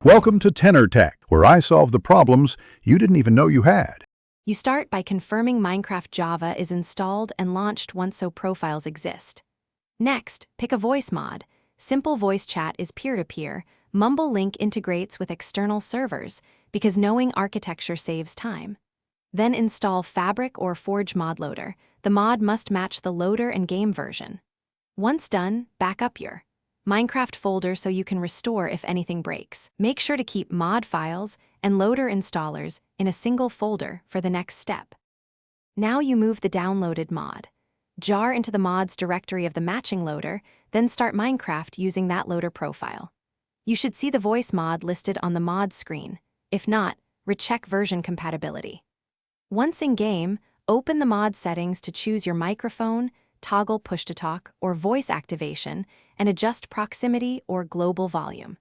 Welcome to Tenor Tech, where I solve the problems you didn't even know you had. You start by confirming Minecraft Java is installed and launched once so profiles exist. Next, pick a voice mod. Simple voice chat is peer-to-peer. Mumble Link integrates with external servers because knowing architecture saves time. Then install Fabric or Forge mod loader. The mod must match the loader and game version. Once done, back up your Minecraft folder so you can restore if anything breaks. Make sure to keep mod files and loader installers in a single folder for the next step. Now you move the downloaded mod. Jar into the mods directory of the matching loader, then start Minecraft using that loader profile. You should see the voice mod listed on the mod screen. If not, recheck version compatibility. Once in-game, open the mod settings to choose your microphone, toggle push-to-talk or voice activation, and adjust proximity or global volume.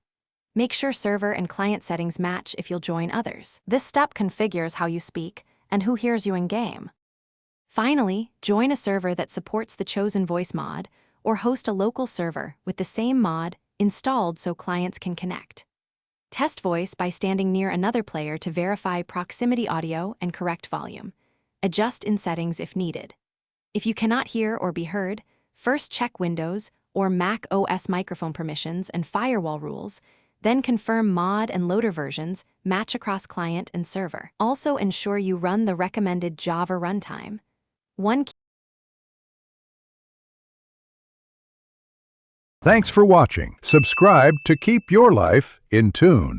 Make sure server and client settings match if you'll join others. This step configures how you speak and who hears you in-game. Finally, join a server that supports the chosen voice mod or host a local server with the same mod installed so clients can connect. Test voice by standing near another player to verify proximity audio and correct volume. Adjust in settings if needed. If you cannot hear or be heard, first check Windows or Mac OS microphone permissions and firewall rules, then confirm mod and loader versions match across client and server. Also ensure you run the recommended Java runtime. Thanks for watching. Subscribe to keep your life in tune.